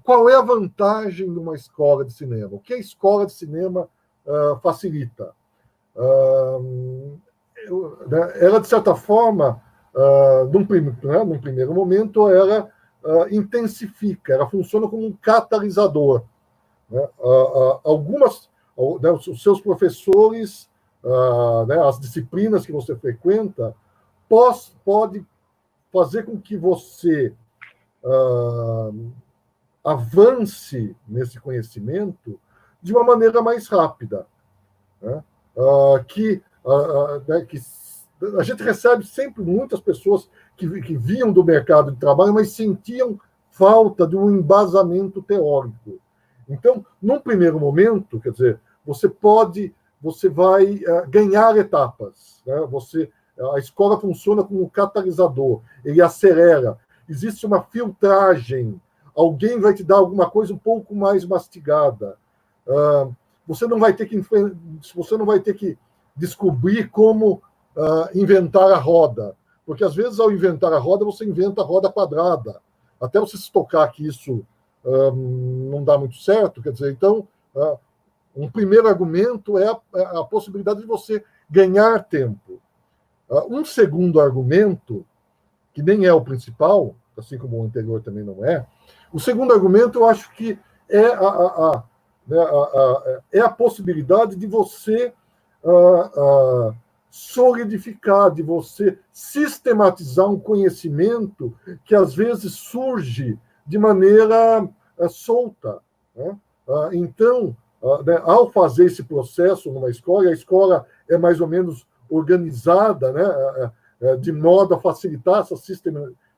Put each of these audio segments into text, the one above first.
qual é a vantagem de uma escola de cinema? O que a escola de cinema facilita? Ela, de certa forma, num primeiro momento, ela intensifica, ela funciona como um catalisador. Né? Os seus professores, as disciplinas que você frequenta, pode fazer com que você avance nesse conhecimento de uma maneira mais rápida. Né? Que a gente recebe sempre muitas pessoas que vinham do mercado de trabalho, mas sentiam falta de um embasamento teórico. Então, num primeiro momento, quer dizer, você vai ganhar etapas. Né? A escola funciona como um catalisador, ele acelera. Existe uma filtragem. Alguém vai te dar alguma coisa um pouco mais mastigada. Você não vai ter que descobrir como inventar a roda, porque às vezes ao inventar a roda você inventa a roda quadrada, até você se tocar que isso não dá muito certo. Quer dizer, então um primeiro argumento é a possibilidade de você ganhar tempo. Um segundo argumento, que nem é o principal, assim como o anterior também não é, o segundo argumento eu acho que é a possibilidade de você solidificar, de você sistematizar um conhecimento que às vezes surge de maneira solta. Né? Então, ao fazer esse processo numa escola, a escola é mais ou menos organizada, né, de modo a facilitar essa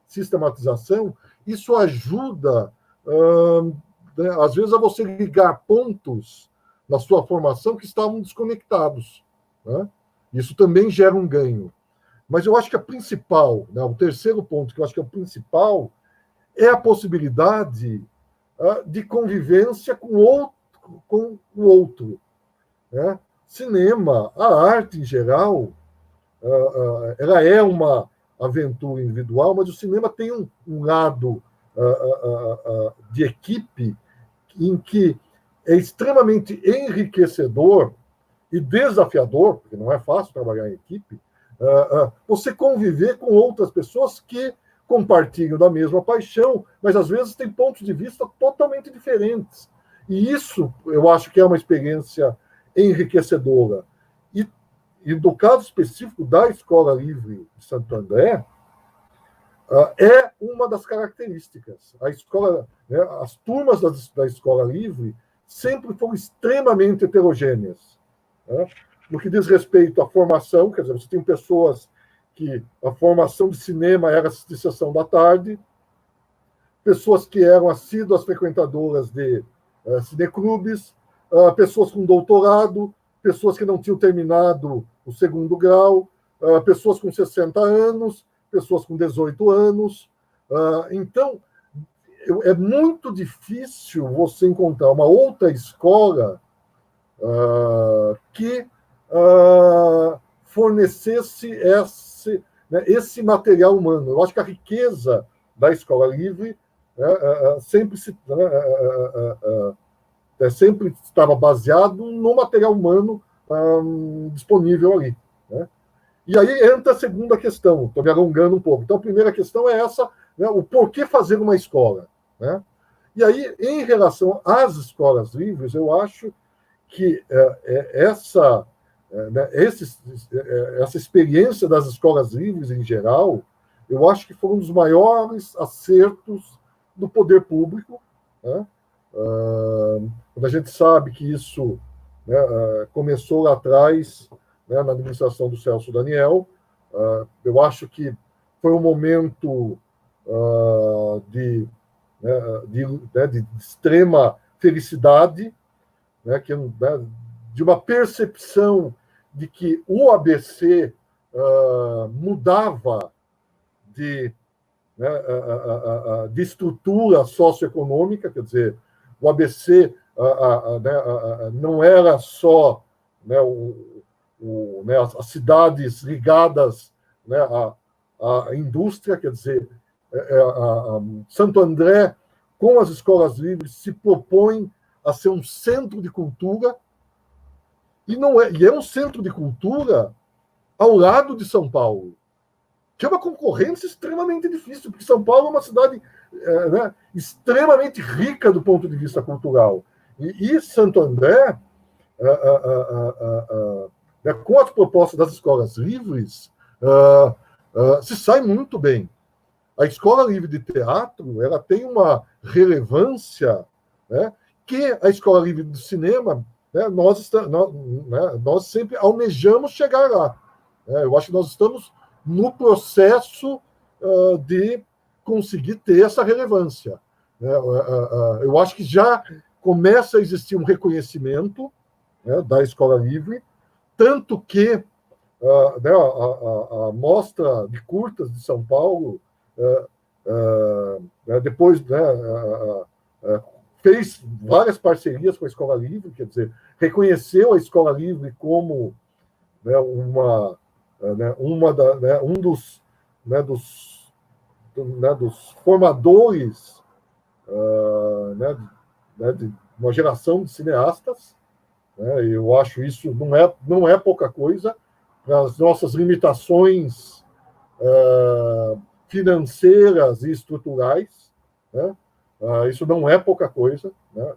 sistematização. Isso ajuda, às vezes, a você ligar pontos na sua formação que estavam desconectados. Né? Isso também gera um ganho. Mas eu acho que a principal, né, o terceiro ponto que eu acho que é o principal, é a possibilidade de convivência com o outro. Né? Cinema, a arte em geral, ela é uma aventura individual, mas o cinema tem um lado de equipe em que é extremamente enriquecedor e desafiador, porque não é fácil trabalhar em equipe, você conviver com outras pessoas que compartilham da mesma paixão, mas às vezes têm pontos de vista totalmente diferentes. E isso eu acho que é uma experiência enriquecedora. E no caso específico da Escola Livre de Santo André, é uma das características. As turmas da Escola Livre sempre foram extremamente heterogêneas. Né? No que diz respeito à formação, quer dizer, você tem pessoas que a formação de cinema era de sessão da tarde, pessoas que eram assíduas frequentadoras de cineclubes, pessoas com doutorado, pessoas que não tinham terminado o segundo grau, pessoas com 60 anos, pessoas com 18 anos. Então, é muito difícil você encontrar uma outra escola que fornecesse esse material humano. Eu acho que a riqueza da Escola Livre sempre estava baseado no material humano disponível ali. Né? E aí entra a segunda questão, estou me alongando um pouco. Então, a primeira questão é essa, né, o porquê fazer uma escola. Né? E aí, em relação às escolas livres, eu acho que essa experiência das escolas livres em geral, eu acho que foi um dos maiores acertos do poder público. Né? Quando a gente sabe que isso começou lá atrás, né, na administração do Celso Daniel, eu acho que foi um momento de extrema felicidade, né, de uma percepção de que o ABC mudava de estrutura socioeconômica, quer dizer, o ABC não era só as cidades ligadas à indústria, quer dizer, Santo André com as escolas livres, se propõe a ser um centro de cultura, e é um centro de cultura ao lado de São Paulo, que é uma concorrência extremamente difícil, porque São Paulo é uma cidade né, extremamente rica do ponto de vista cultural. E Santo André, né, com as propostas das escolas livres, se sai muito bem. A Escola Livre de Teatro, ela tem uma relevância, né, que a Escola Livre de Cinema, né, nós sempre almejamos chegar lá. Eu acho que nós estamos no processo de conseguir ter essa relevância. Eu acho que já começa a existir um reconhecimento, né, da Escola Livre, tanto que né, a Mostra de Curtas de São Paulo, depois, né, fez várias parcerias com a Escola Livre, quer dizer, reconheceu a Escola Livre como, né, um dos formadores, de uma geração de cineastas. Eu acho isso não é pouca coisa, para as nossas limitações financeiras e estruturais, né? Isso não é pouca coisa, né?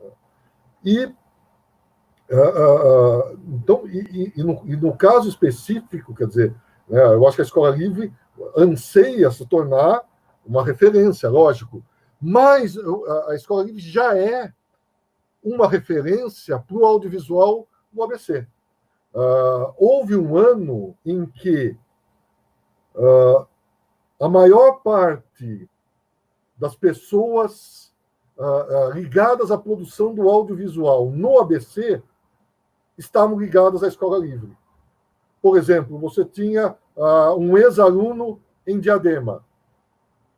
Então, no caso específico, quer dizer, né, eu acho que a Escola Livre anseia se tornar uma referência, lógico, mas a Escola Livre já é uma referência para o audiovisual no ABC. Houve um ano em que a maior parte das pessoas ligadas à produção do audiovisual no ABC estavam ligadas à Escola Livre. Por exemplo, você tinha um ex-aluno em Diadema,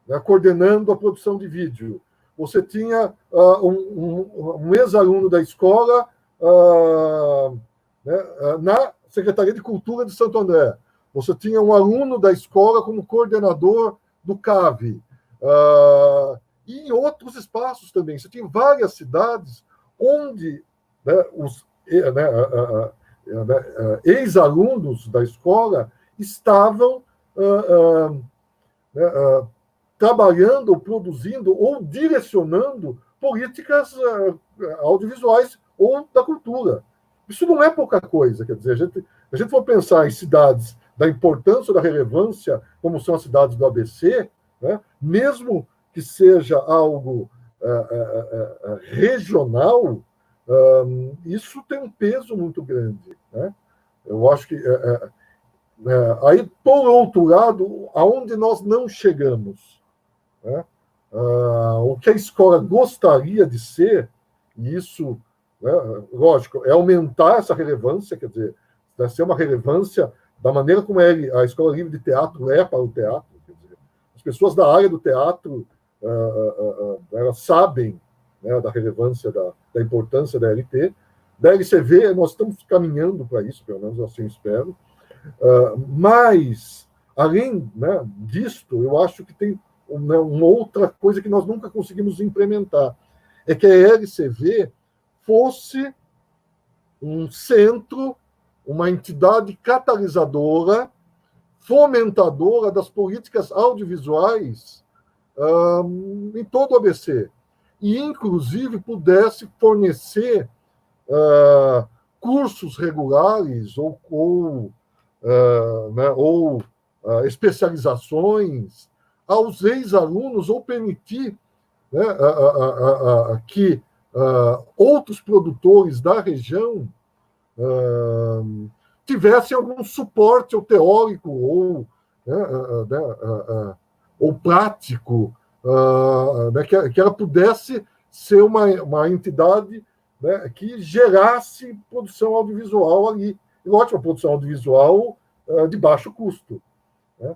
né, coordenando a produção de vídeo. Você tinha um ex-aluno da escola né, na Secretaria de Cultura de Santo André. Você tinha um aluno da escola como coordenador do CAV. E em outros espaços também. Você tinha várias cidades onde, né, os ex-alunos da escola estavam trabalhando, produzindo ou direcionando políticas audiovisuais ou da cultura. Isso não é pouca coisa. Quer dizer, a gente for pensar em cidades da importância, da relevância, como são as cidades do ABC, né, mesmo que seja algo regional, isso tem um peso muito grande, né? Eu acho que aí, por outro lado, aonde nós não chegamos, né? O que a escola gostaria de ser, e isso, né, lógico, é aumentar essa relevância, quer dizer, vai ser uma relevância da maneira como a Escola Livre de Teatro é para o teatro. Quer dizer, as pessoas da área do teatro elas sabem, né, da relevância, da importância da LT. Da LCV, nós estamos caminhando para isso, pelo menos assim espero. Mas, além, né, disto, eu acho que tem uma outra coisa que nós nunca conseguimos implementar, é que a LCV fosse um centro, uma entidade catalisadora, fomentadora das políticas audiovisuais em todo o ABC, e, inclusive, pudesse fornecer cursos regulares ou especializações aos ex-alunos, ou permitir, né, que outros produtores da região tivessem algum suporte ou teórico ou prático, que ela pudesse ser uma entidade, né, que gerasse produção audiovisual ali. E, ótima produção audiovisual de baixo custo, né?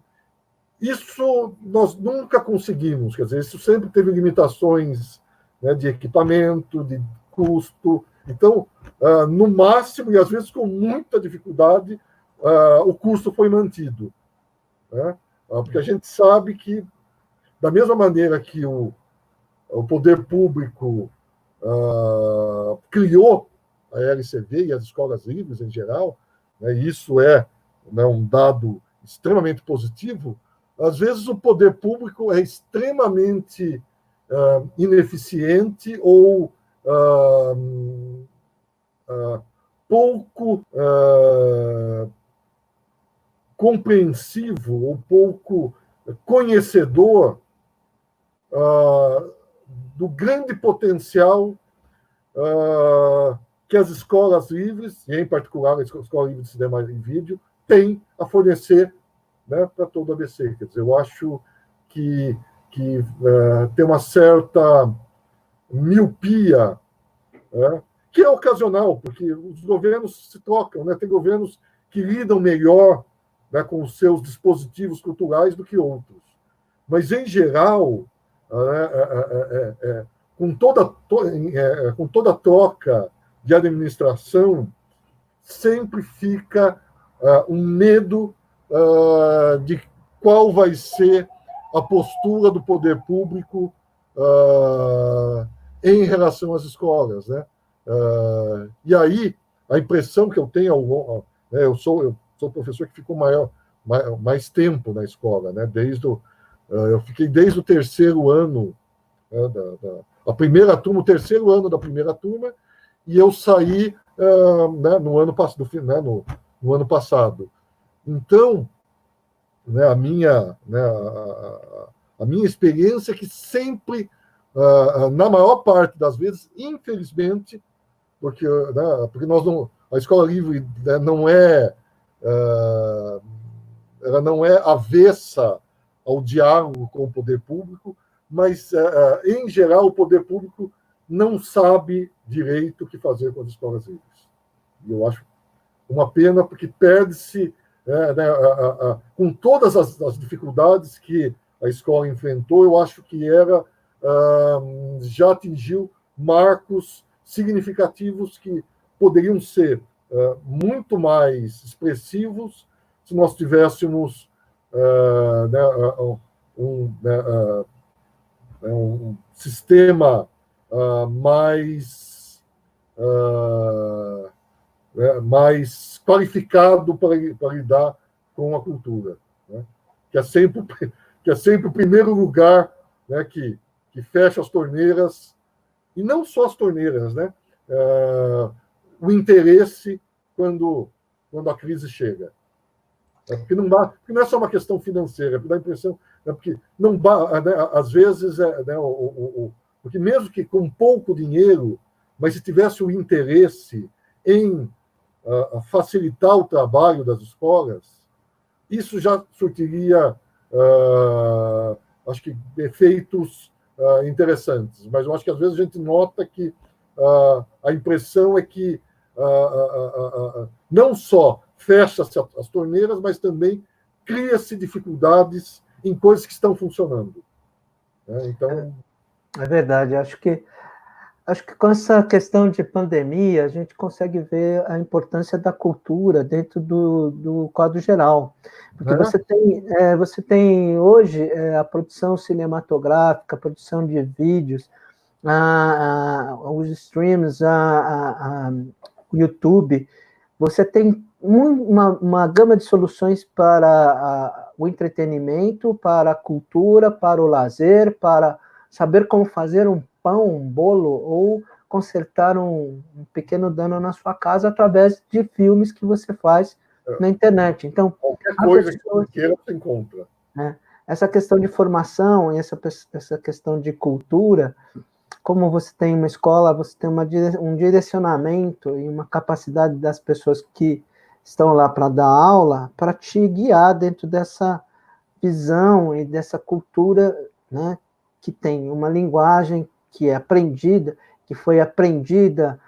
Isso nós nunca conseguimos, quer dizer, isso sempre teve limitações, né, de equipamento, de custo. Então, no máximo, e às vezes com muita dificuldade, o custo foi mantido, né? Porque a gente sabe que, da mesma maneira que o poder público criou a LCV e as escolas livres em geral, né, e isso é, né, um dado extremamente positivo. Às vezes o poder público é extremamente ineficiente ou pouco compreensivo ou pouco conhecedor do grande potencial que as escolas livres, e em particular a Escola Livre de Cinema e Vídeo, têm a fornecer, né, para todo o ABC. Quer dizer, eu acho que tem uma certa miopia, né, que é ocasional, porque os governos se trocam, né? Tem governos que lidam melhor, né, com os seus dispositivos culturais do que outros. Mas, em geral, com toda troca de administração, sempre fica um medo de qual vai ser a postura do poder público em relação às escolas, né? E aí, a impressão que eu tenho, eu sou professor que ficou mais tempo na escola, né? Eu fiquei desde o terceiro ano, né, a primeira turma, o terceiro ano da primeira turma, e eu saí né, no ano passado. Então, né, a minha experiência é que sempre, na maior parte das vezes, infelizmente, porque nós não, a escola livre, né, ela não é avessa ao diálogo com o poder público, mas, em geral, o poder público não sabe direito o que fazer com as escolas livres. E eu acho uma pena, porque perde-se, com todas as dificuldades que a escola enfrentou, eu acho que já atingiu marcos significativos que poderiam ser muito mais expressivos se nós tivéssemos um sistema mais qualificado para lidar com a cultura, né? que é sempre o primeiro lugar, né, que fecha as torneiras, e não só as torneiras, né? O interesse quando a crise chega. Porque não é só uma questão financeira, dá a impressão, porque não, né, às vezes, porque mesmo que com pouco dinheiro, mas se tivesse o interesse em facilitar o trabalho das escolas, isso já surtiria, acho que, efeitos interessantes. Mas eu acho que às vezes a gente nota que a impressão é que não só fecha-se as torneiras, mas também cria-se dificuldades em coisas que estão funcionando. Então, é verdade. Acho que com essa questão de pandemia, a gente consegue ver a importância da cultura dentro do quadro geral. Porque você tem hoje a produção cinematográfica, a produção de vídeos, os streams, o YouTube. Você tem uma gama de soluções para o entretenimento, para a cultura, para o lazer, para saber como fazer um pão, um bolo, ou consertar um pequeno dano na sua casa através de filmes que você faz na internet. Então, qualquer coisa que você queira, você encontra. Essa questão de formação e essa questão de cultura, como você tem uma escola, você tem um direcionamento e uma capacidade das pessoas que estão lá para dar aula, para te guiar dentro dessa visão e dessa cultura, né, que tem uma linguagem que é aprendida, que foi aprendida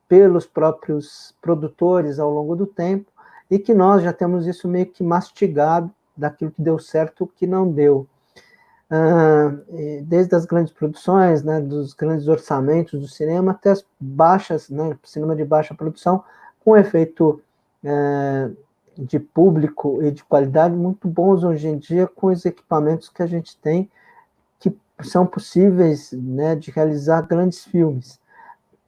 pelos próprios produtores ao longo do tempo, e que nós já temos isso meio que mastigado daquilo que deu certo e o que não deu. Desde as grandes produções, né, dos grandes orçamentos do cinema, até as baixas, né, cinema de baixa produção, com efeito de público e de qualidade muito bons hoje em dia, com os equipamentos que a gente tem, que são possíveis, né, de realizar grandes filmes.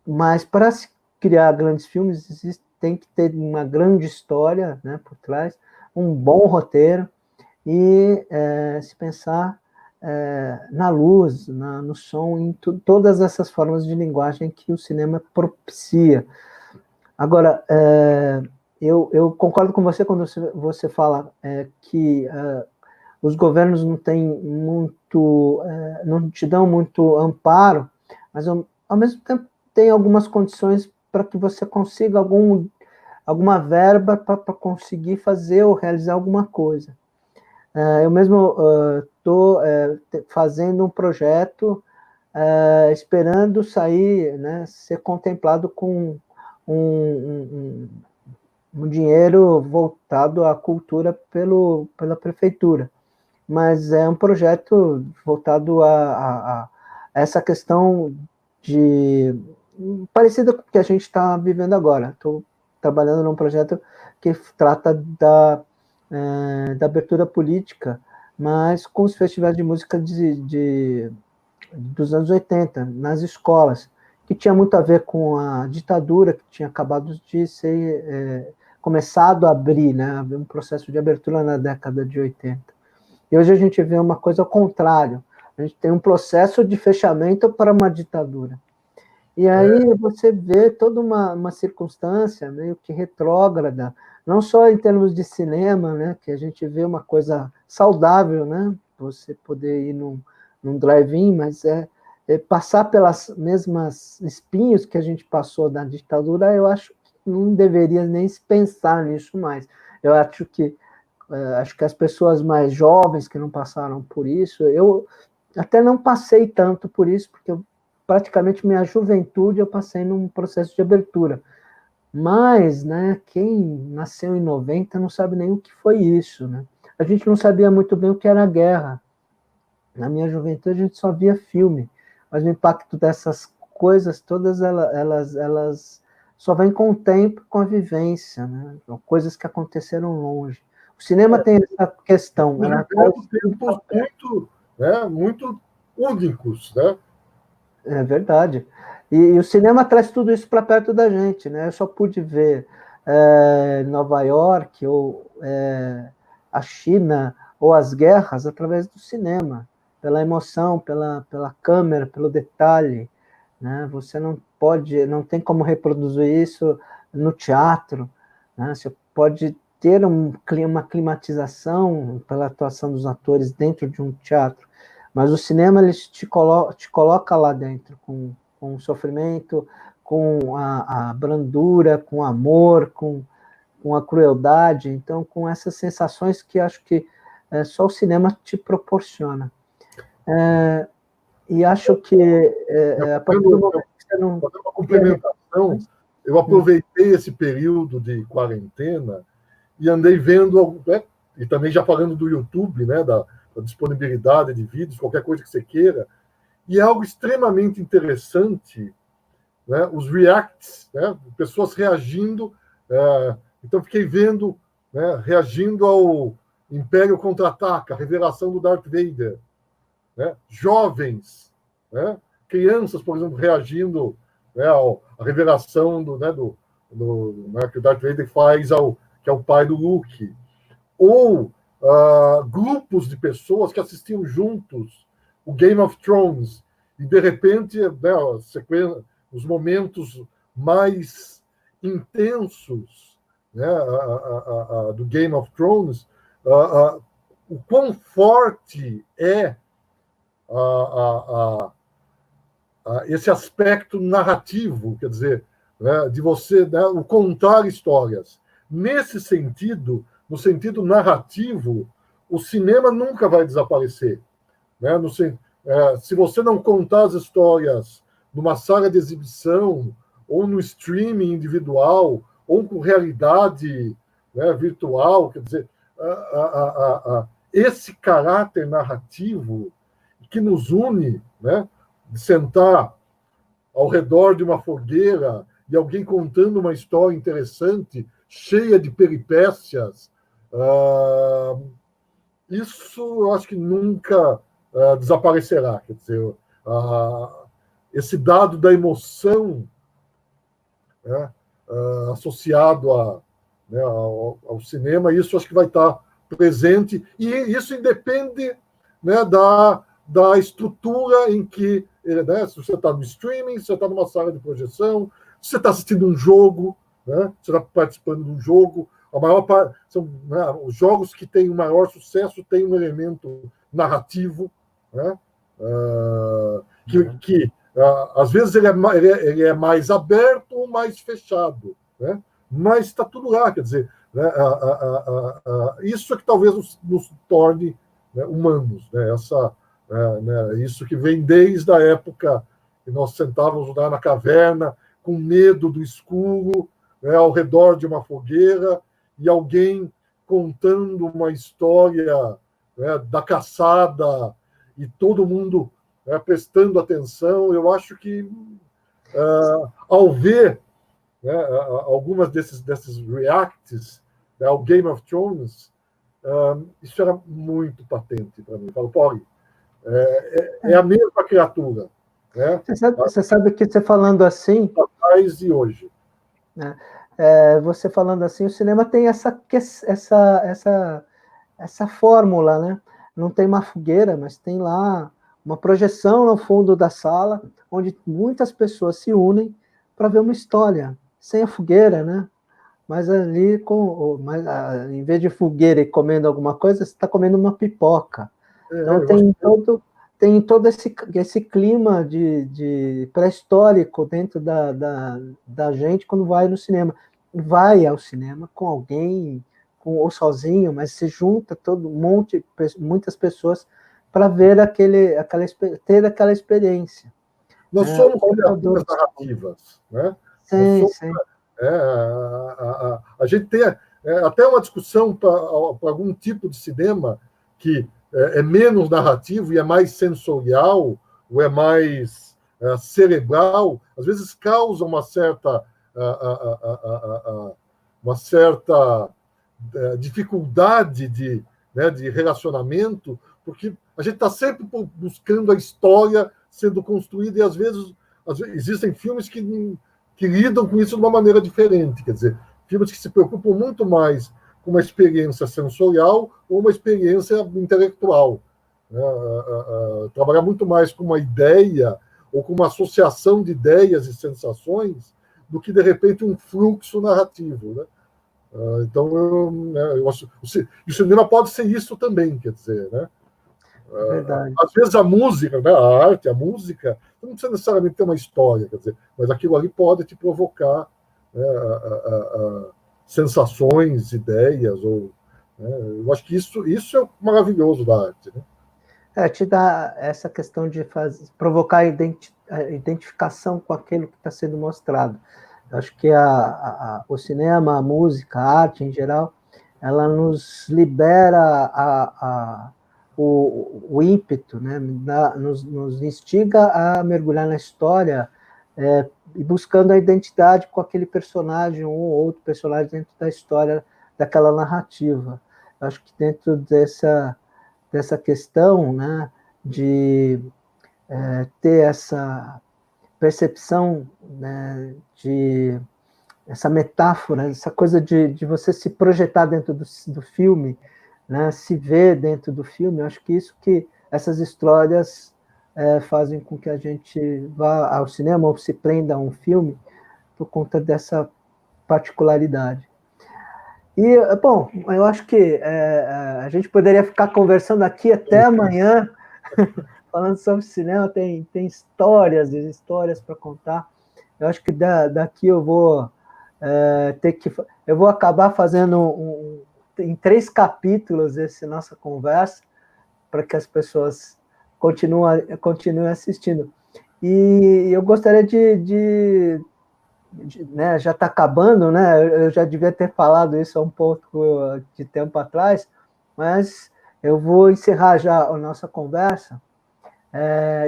Mas para se criar grandes filmes, tem que ter uma grande história, né, por trás, um bom roteiro e se pensar na luz, no som, em todas essas formas de linguagem que o cinema propicia. Agora, eu concordo com você quando você fala que os governos não têm muito, não te dão muito amparo, mas ao mesmo tempo tem algumas condições para que você consiga alguma verba para conseguir fazer ou realizar alguma coisa. Eu mesmo estou fazendo um projeto esperando sair, né, ser contemplado com um dinheiro voltado à cultura pela prefeitura. Mas é um projeto voltado a essa questão parecida com o que a gente está vivendo agora. Estou trabalhando num projeto que trata da abertura política, mas com os festivais de música dos anos 80, nas escolas, que tinha muito a ver com a ditadura que tinha acabado de ser começado a abrir, né, um processo de abertura na década de 80. E hoje a gente vê uma coisa ao contrário, a gente tem um processo de fechamento para uma ditadura. E aí você vê toda uma circunstância meio que retrógrada, não só em termos de cinema, né, que a gente vê uma coisa saudável, né, você poder ir num drive-in, mas passar pelas mesmas espinhos que a gente passou da ditadura, eu acho que não deveria nem se pensar nisso mais. Eu acho que as pessoas mais jovens que não passaram por isso, eu até não passei tanto por isso, porque praticamente minha juventude eu passei num processo de abertura. Mas, né, quem nasceu em 90 não sabe nem o que foi isso, né? A gente não sabia muito bem o que era a guerra. Na minha juventude a gente só via filme, mas o impacto dessas coisas todas elas só vêm com o tempo, com a vivência, né? Coisas que aconteceram longe. O cinema tem essa questão. Tempos muito, né, muito únicos, né? É verdade. E o cinema traz tudo isso para perto da gente, né? Eu só pude ver Nova York ou a China ou as guerras através do cinema, pela emoção, pela câmera, pelo detalhe, né? Você não tem como reproduzir isso no teatro, né? Você pode ter uma climatização pela atuação dos atores dentro de um teatro, mas o cinema ele te coloca lá dentro com o sofrimento, com a brandura, com o amor, com a crueldade, então com essas sensações que acho que só o cinema te proporciona. E acho que a partir do momento que você não... Fazer uma complementação, eu aproveitei esse período de quarentena e andei vendo, né, e também já falando do YouTube, né, da disponibilidade de vídeos, qualquer coisa que você queira, e é algo extremamente interessante, né, os reacts, né, pessoas reagindo, então fiquei vendo, né, reagindo ao Império Contra-Ataca, a revelação do Darth Vader, né, jovens, né, crianças, por exemplo, reagindo, né, à revelação né, que o Darth Vader faz que é o pai do Luke, ou grupos de pessoas que assistiam juntos o Game of Thrones, e de repente, né, os momentos mais intensos, né, do Game of Thrones, o quão forte é esse aspecto narrativo, quer dizer, né, de você, né, o contar histórias. Nesse sentido, no sentido narrativo, o cinema nunca vai desaparecer. Né? Se você não contar as histórias numa sala de exibição, ou no streaming individual, ou com realidade, né, virtual, quer dizer, esse caráter narrativo que nos une, né, de sentar ao redor de uma fogueira e alguém contando uma história interessante, cheia de peripécias, isso eu acho que nunca desaparecerá. Quer dizer, esse dado da emoção, né, associado né, ao cinema, isso acho que vai estar presente, e isso independe, né, da estrutura em que, né, se você está no streaming, se você está numa sala de projeção, se você está assistindo um jogo, né, se você está participando de um jogo, a maior parte são, né, os jogos que têm o maior sucesso têm um elemento narrativo, né, que às vezes ele é mais aberto ou mais fechado, né, mas está tudo lá, quer dizer, né, isso é que talvez nos torne, né, humanos, né, né, isso que vem desde a época que nós sentávamos lá na caverna com medo do escuro, né, ao redor de uma fogueira, e alguém contando uma história, né, da caçada, e todo mundo, né, prestando atenção. Eu acho que, ao ver, né, algumas desses reacts, né, ao Game of Thrones, isso era muito patente para mim. Eu falo, Paulo, é a mesma criatura, né? Você sabe que você falando assim... Atrás e hoje. Né? Você falando assim, o cinema tem essa fórmula, né? Não tem uma fogueira, mas tem lá uma projeção no fundo da sala, onde muitas pessoas se unem para ver uma história, sem a fogueira, né? Mas ali, em vez de fogueira e comendo alguma coisa, você está comendo uma pipoca. Então tem todo esse clima de pré-histórico dentro da gente quando vai no cinema. Vai ao cinema com alguém, ou sozinho, mas se junta muitas pessoas para ver ter aquela experiência. Nós somos criaturas narrativas, né? Sim, sim. A gente tem até uma discussão para algum tipo de cinema que é menos narrativo e é mais sensorial, ou é mais cerebral, às vezes causa uma certa dificuldade né, de relacionamento, porque a gente está sempre buscando a história sendo construída, e às vezes existem filmes que lidam com isso de uma maneira diferente, quer dizer, filmes que se preocupam muito mais com uma experiência sensorial ou uma experiência intelectual. Trabalhar muito mais com uma ideia ou com uma associação de ideias e sensações do que, de repente, um fluxo narrativo, né? Então, eu acho, o cinema pode ser isso também, quer dizer, né? Às vezes a música, né, a arte, a música, não precisa necessariamente ter uma história, quer dizer, mas aquilo ali pode te provocar, né, sensações, ideias, ou, né, eu acho que isso é maravilhoso da arte, né? Te dá essa questão de provocar a identificação com aquilo que está sendo mostrado. Eu acho que o cinema, a música, a arte em geral, ela nos libera o ímpeto, né? Nos instiga a mergulhar na história, e buscando a identidade com aquele personagem, um ou outro personagem dentro da história, daquela narrativa. Eu acho que dentro dessa questão, né, de ter essa percepção, né, de essa metáfora, essa coisa de você se projetar dentro do filme, né, se ver dentro do filme. Eu acho que essas histórias fazem com que a gente vá ao cinema ou se prenda a um filme por conta dessa particularidade. E, bom, eu acho que a gente poderia ficar conversando aqui até amanhã, falando sobre cinema, tem histórias e histórias para contar. Eu acho que daqui eu vou eu vou acabar fazendo em 3 capítulos essa nossa conversa, para que as pessoas continuem assistindo. E eu gostaria né, já está acabando, né? Eu já devia ter falado isso há um pouco de tempo atrás, mas eu vou encerrar já a nossa conversa,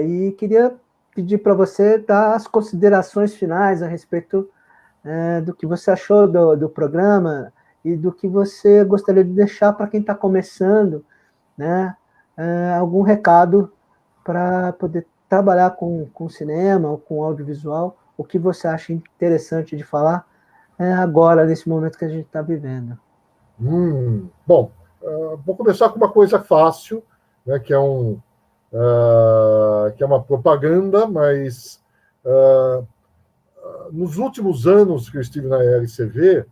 e queria pedir para você dar as considerações finais a respeito do que você achou do programa e do que você gostaria de deixar para quem está começando, né? Algum recado para poder trabalhar com cinema ou com audiovisual? O que você acha interessante de falar agora, nesse momento que a gente está vivendo? Bom, vou começar com uma coisa fácil, né, que é uma propaganda, mas nos últimos anos que eu estive na LCV,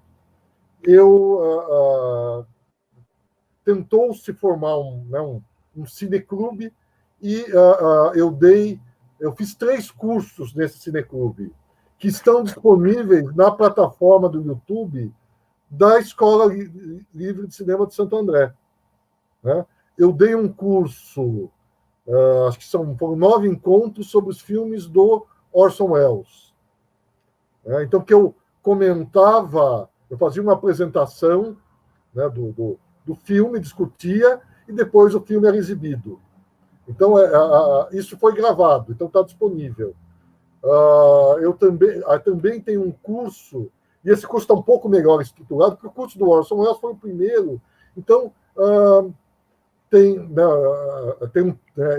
tentou se formar um cineclube e eu fiz 3 cursos nesse cineclube que estão disponíveis na plataforma do YouTube da Escola Livre de Cinema de Santo André. Né? Eu dei um curso, acho que foram 9 encontros sobre os filmes do Orson Welles. Então, que eu comentava, eu fazia uma apresentação, né, do filme, discutia, e depois o filme era exibido. Então, isso foi gravado, então está disponível. Eu também tenho um curso, e esse curso está um pouco melhor estruturado, porque o curso do Orson Welles foi o primeiro. Então,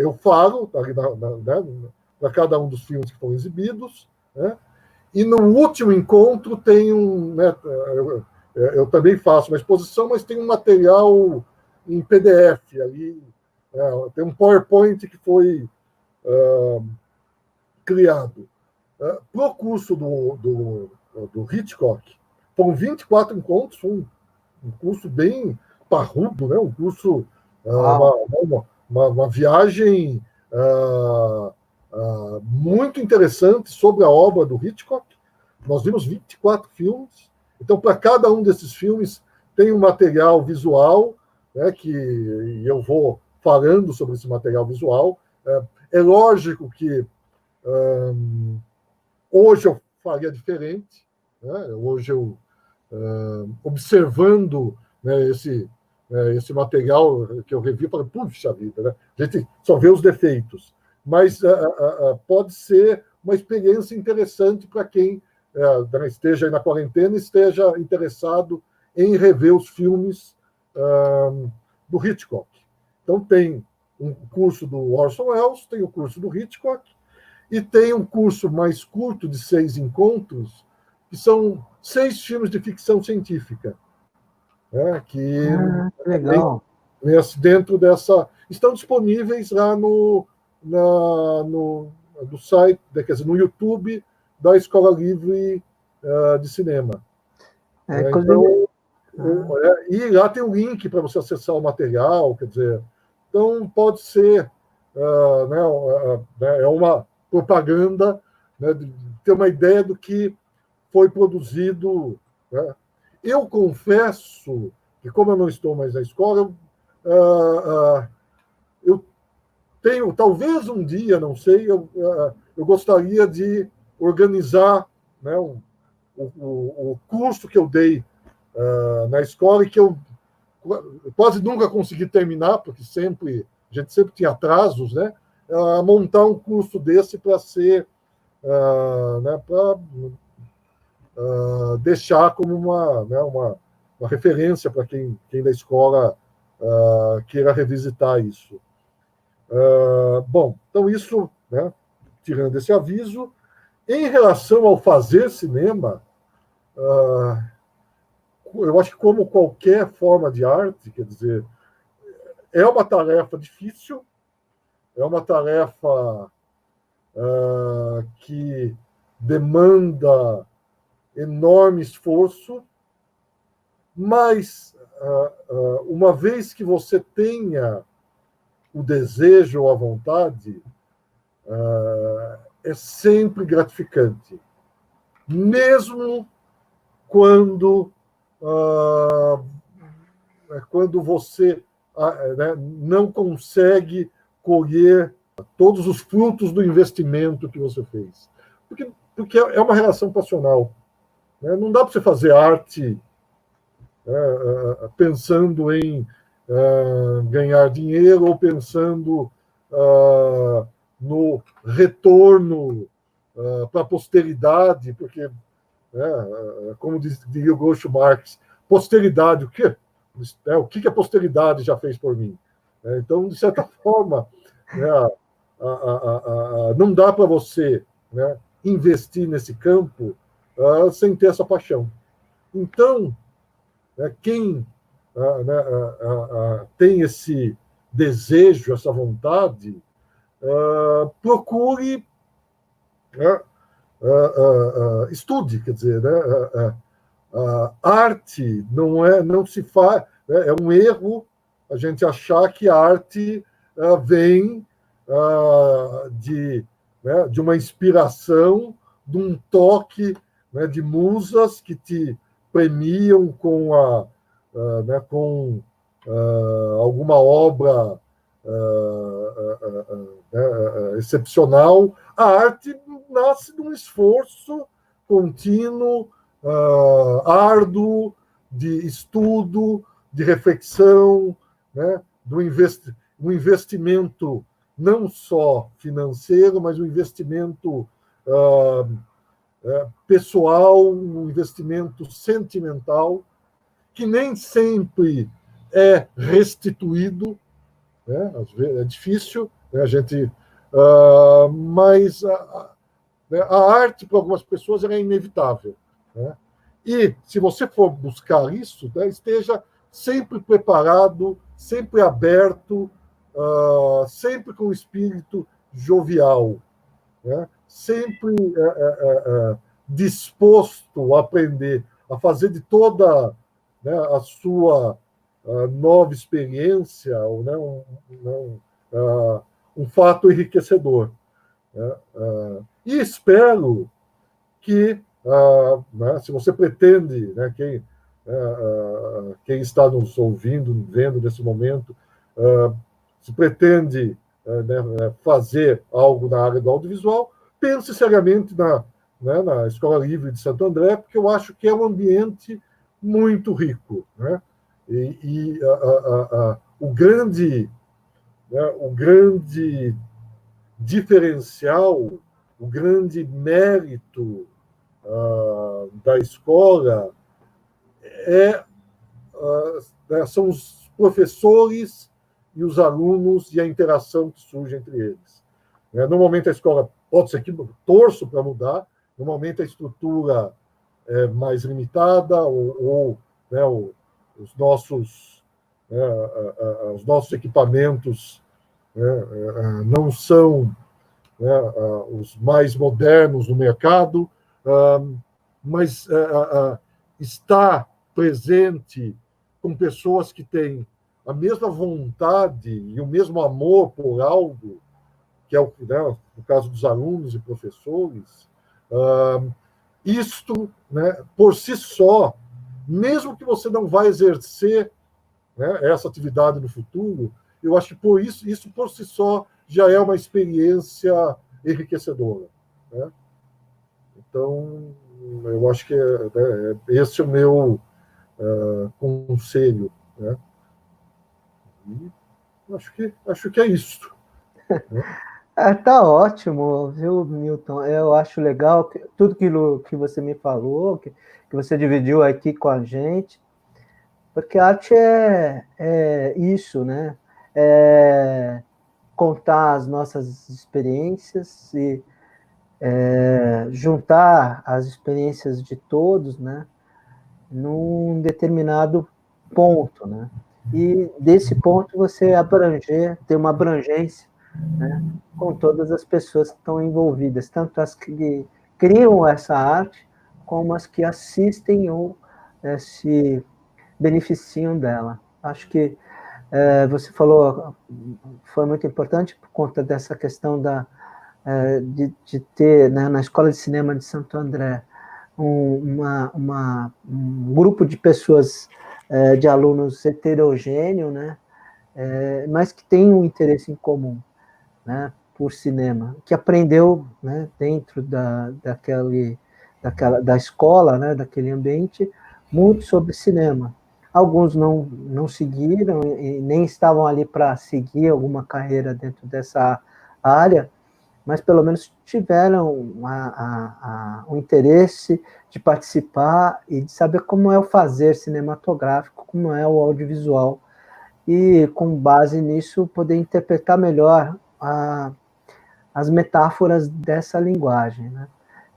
eu falo para cada um dos filmes que foram exibidos, né? E no último encontro tem eu também faço uma exposição, mas tem um material em PDF ali, tem um PowerPoint que foi criado. Para o curso do Hitchcock, foram 24 encontros, foi um curso bem parrudo, né? Um curso, uma viagem muito interessante sobre a obra do Hitchcock. Nós vimos 24 filmes, então para cada um desses filmes tem um material visual, né, que eu vou falando sobre esse material visual. É lógico que hoje eu faria diferente, né? Hoje eu, observando, né, esse material que eu revi, falei, puxa vida, né? A gente só vê os defeitos, mas pode ser uma experiência interessante para quem esteja aí na quarentena e esteja interessado em rever os filmes do Hitchcock. Então, tem um curso do Orson Welles, tem o curso do Hitchcock, e tem um curso mais curto de 6 encontros, que são 6 filmes de ficção científica, né, que legal. dentro dessa... Estão disponíveis lá no site, quer dizer, no YouTube da Escola Livre de Cinema. E lá tem o link para você acessar o material, quer dizer, então pode ser é uma propaganda, né, de ter uma ideia do que foi produzido. Né? Eu confesso que, como eu não estou mais na escola, eu tenho, talvez um dia, não sei, eu gostaria de organizar, né, o curso que eu dei na escola e que eu quase nunca consegui terminar, porque a gente sempre tinha atrasos, né? Montar um curso desse para ser, né, para deixar como uma referência para quem da escola queira revisitar isso. Bom, então isso, né, tirando esse aviso, em relação ao fazer cinema, eu acho que, como qualquer forma de arte, quer dizer, é uma tarefa difícil, é uma tarefa que demanda enorme esforço, mas uma vez que você tenha o desejo ou a vontade, é sempre gratificante, mesmo quando você né, não consegue colher todos os frutos do investimento que você fez. Porque é uma relação passional. Né? Não dá para você fazer arte pensando em ganhar dinheiro ou pensando no retorno para a posteridade, porque, como diria o Groucho Marx, posteridade, o quê? O que a posteridade já fez por mim? Então, de certa forma, não dá para você, né, investir nesse campo sem ter essa paixão. Então, quem tem esse desejo, essa vontade, procure, estude, quer dizer, arte não se faz, é um erro a gente achar que a arte vem de uma inspiração, de um toque, né, de musas que te premiam com alguma obra excepcional. A arte nasce de um esforço contínuo, árduo, de estudo, de reflexão, né, um investimento não só financeiro, mas um investimento pessoal, um investimento sentimental, que nem sempre é restituído, né? Às vezes é difícil, né? Mas a arte, para algumas pessoas, é inevitável, né? E, se você for buscar isso, né, esteja sempre preparado, sempre aberto, sempre com um espírito jovial, né? Sempre disposto a aprender, a fazer de toda, né, a sua nova experiência, né, um fato enriquecedor, né? E espero que, né, se você pretende, né, quem está nos ouvindo, vendo nesse momento, se pretende fazer algo na área do audiovisual, pense seriamente na Escola Livre de Santo André, porque eu acho que é um ambiente muito rico, né? E o grande diferencial, o grande mérito da escola são os professores e os alunos e a interação que surge entre eles. Normalmente a escola pode ser que torço para mudar, normalmente a estrutura é mais limitada, né, os nossos equipamentos, né, não são, né, os mais modernos no mercado, mas está presente com pessoas que têm a mesma vontade e o mesmo amor por algo, que é o caso dos alunos e professores. Isto, né, por si só, mesmo que você não vá exercer, né, essa atividade no futuro, eu acho que isso por si só já é uma experiência enriquecedora, né? Então, eu acho que esse é o meu conselho, né? E acho que é isso. Tá ótimo, viu, Milton? Eu acho legal tudo aquilo que você me falou, que você dividiu aqui com a gente, porque a arte é isso, né? É contar as nossas experiências e juntar as experiências de todos, né, num determinado ponto, né? E desse ponto você ter uma abrangência, né, com todas as pessoas que estão envolvidas, tanto as que criam essa arte, como as que assistem ou se beneficiam dela. Acho que você falou, foi muito importante por conta dessa questão de ter, né, na Escola de Cinema de Santo André, um grupo de pessoas, de alunos heterogêneo, né, mas que tem um interesse em comum, né, por cinema, que aprendeu, né, dentro da escola, né, daquele ambiente, muito sobre cinema. Alguns não seguiram e nem estavam ali para seguir alguma carreira dentro dessa área, mas pelo menos tiveram o interesse de participar e de saber como é o fazer cinematográfico, como é o audiovisual, e com base nisso poder interpretar melhor as metáforas dessa linguagem, né?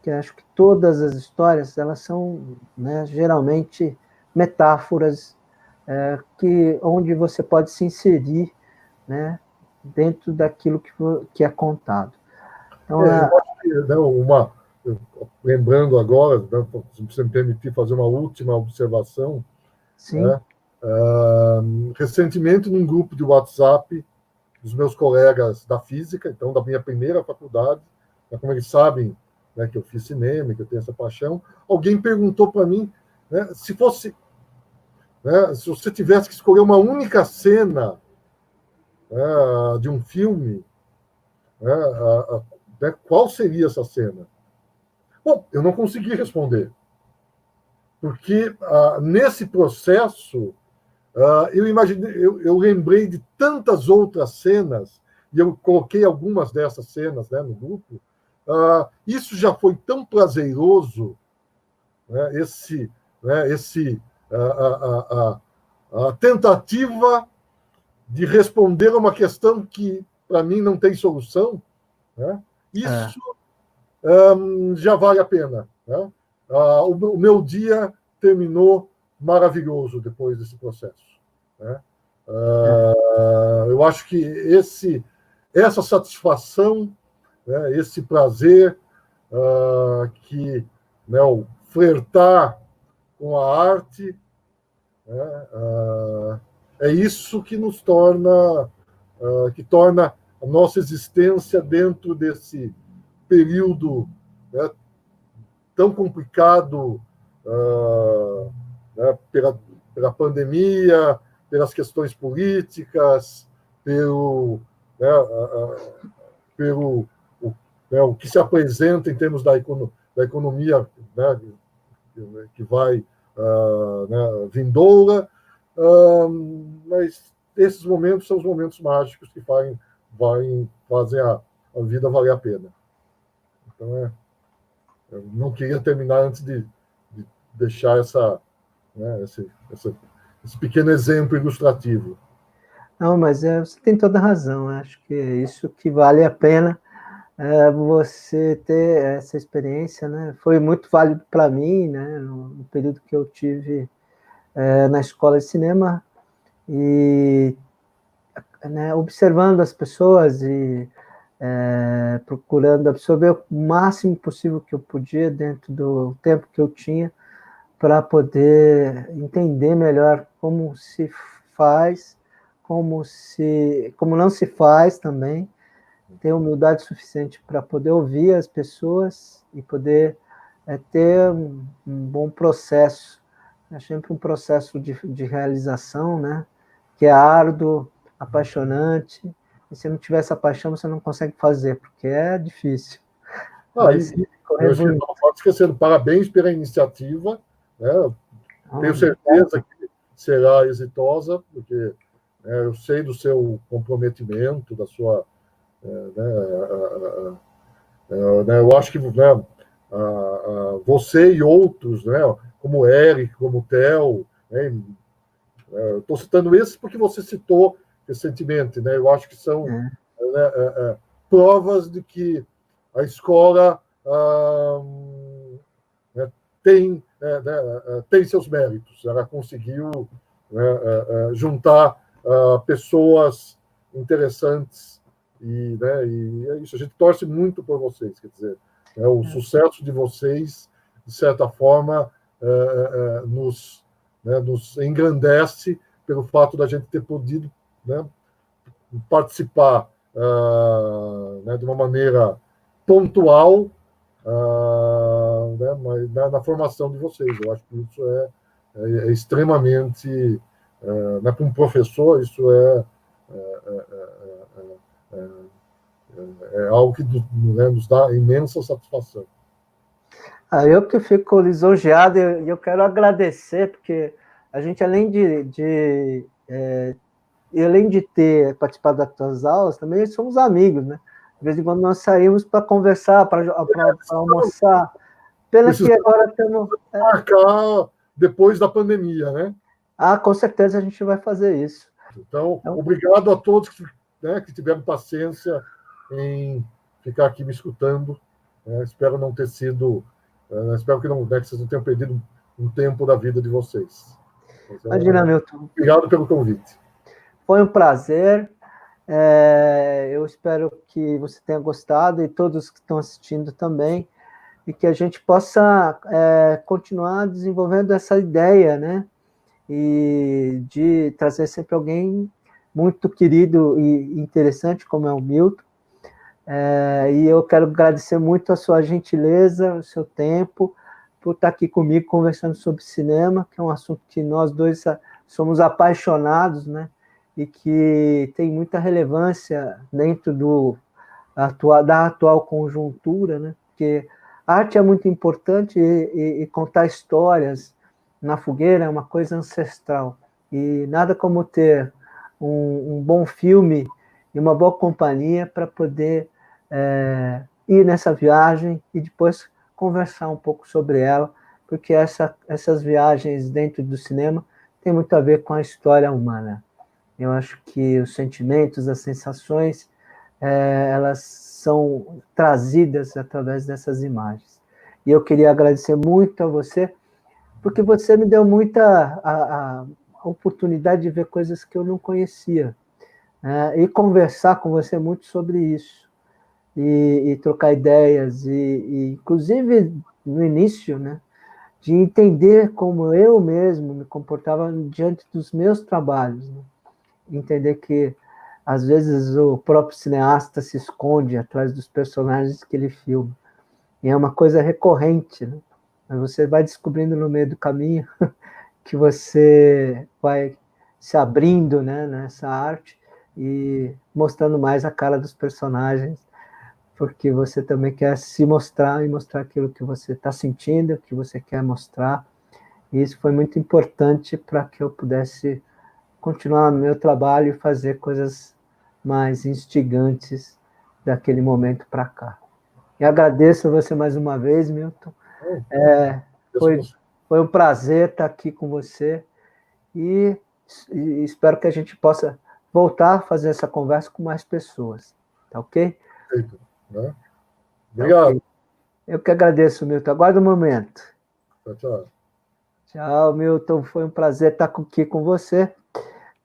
Que eu acho que todas as histórias, elas são, né, geralmente metáforas onde você pode se inserir, né, dentro daquilo que é contado. Então, eu acho que, né, lembrando agora, né, se você me permitir fazer uma última observação, sim. né, recentemente, num grupo de WhatsApp dos meus colegas da física, então, da minha primeira faculdade, né, como eles sabem, né, que eu fiz cinema, que eu tenho essa paixão, alguém perguntou para mim, né, se você tivesse que escolher uma única cena, né, de um filme, né, qual seria essa cena? Bom, eu não consegui responder, porque nesse processo eu lembrei de tantas outras cenas, e eu coloquei algumas dessas cenas, né, no grupo. Isso já foi tão prazeroso, né, a tentativa de responder a uma questão que, para mim, não tem solução, né? Isso já vale a pena, né? O meu dia terminou maravilhoso depois desse processo, né? Eu acho que essa satisfação, né, esse prazer que, né, o flertar com a arte, né, é isso que nos torna, que torna a nossa existência dentro desse período, né, tão complicado, né, pela pandemia, pelas questões políticas, né, pelo o que se apresenta em termos da economia, né, que vai né, vindoura, mas esses momentos são os momentos mágicos que fazem a vida valer a pena. Então, eu não queria terminar antes de deixar né, esse pequeno exemplo ilustrativo. Não, mas você tem toda a razão. Acho que é isso que vale a pena você ter essa experiência, né? Foi muito válido para mim, né? No período que eu tive na escola de cinema e né, observando as pessoas e procurando absorver o máximo possível que eu podia dentro do tempo que eu tinha para poder entender melhor como se faz, como não se faz também, ter humildade suficiente para poder ouvir as pessoas e poder ter um bom processo. É sempre um processo de realização, né? Que é árduo, apaixonante, e se não tiver essa paixão, você não consegue fazer, porque é difícil. Eu acho que não pode esquecer, parabéns pela iniciativa, né? Tenho certeza que será exitosa, porque eu sei do seu comprometimento, da sua... eu acho que você e outros, né, como o Eric, como o Theo, né, estou citando esses porque você citou recentemente, né, eu acho que são provas de que a escola tem seus méritos. Ela conseguiu juntar pessoas interessantes e é isso. A gente torce muito por vocês, quer dizer, o sucesso de vocês, de certa forma, nos engrandece pelo fato da gente ter podido, né, participar de uma maneira pontual, mas na formação de vocês. Eu acho que isso é extremamente, né, para um professor, isso é algo que nos dá imensa satisfação. Eu que fico lisonjeado e eu quero agradecer, porque a gente, além de ter participado das tuas aulas, também somos amigos, né? De vez em quando nós saímos para conversar, para almoçar. Pena que agora estamos... marcar depois da pandemia, né? Com certeza a gente vai fazer isso. Então, obrigado a todos que tiveram paciência em ficar aqui me escutando. Espero não ter sido... espero que, não, né, que vocês não tenham perdido um tempo da vida de vocês. Imagina, Milton. Obrigado pelo convite. Foi um prazer. Eu espero que você tenha gostado e todos que estão assistindo também, e que a gente possa continuar desenvolvendo essa ideia, né? E de trazer sempre alguém muito querido e interessante, como é o Milton. E eu quero agradecer muito a sua gentileza, o seu tempo, por estar aqui comigo conversando sobre cinema, que é um assunto que nós dois somos apaixonados, né? E que tem muita relevância dentro da atual conjuntura, né? Porque a arte é muito importante e contar histórias na fogueira é uma coisa ancestral. E nada como ter um bom filme e uma boa companhia para poder ir nessa viagem e depois conversar um pouco sobre ela, porque essas viagens dentro do cinema têm muito a ver com a história humana. Eu acho que os sentimentos, as sensações, elas são trazidas através dessas imagens. E eu queria agradecer muito a você, porque você me deu muita a oportunidade de ver coisas que eu não conhecia, e conversar com você muito sobre isso, e trocar ideias, e inclusive no início, né, de entender como eu mesmo me comportava diante dos meus trabalhos, né? Entender que, às vezes, o próprio cineasta se esconde atrás dos personagens que ele filma. E é uma coisa recorrente, né? Mas você vai descobrindo no meio do caminho que você vai se abrindo, né, nessa arte e mostrando mais a cara dos personagens, porque você também quer se mostrar e mostrar aquilo que você está sentindo, que você quer mostrar. E isso foi muito importante para que eu pudesse continuar meu trabalho e fazer coisas mais instigantes daquele momento para cá. E agradeço você mais uma vez, Milton. Foi um prazer estar aqui com você e espero que a gente possa voltar a fazer essa conversa com mais pessoas. Tá ok? Perfeito. Né? Obrigado. Okay. Eu que agradeço, Milton. Aguarda um momento. Tchau. Tchau, Milton. Foi um prazer estar aqui com você.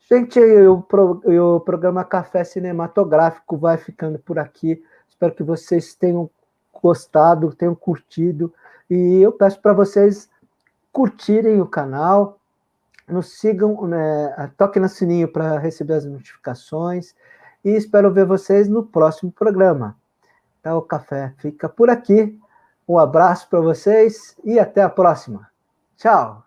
Gente, o programa Café Cinematográfico vai ficando por aqui. Espero que vocês tenham gostado, tenham curtido. E eu peço para vocês curtirem o canal, nos sigam, né, toquem no sininho para receber as notificações. E espero ver vocês no próximo programa. Então, o Café fica por aqui. Um abraço para vocês e até a próxima. Tchau!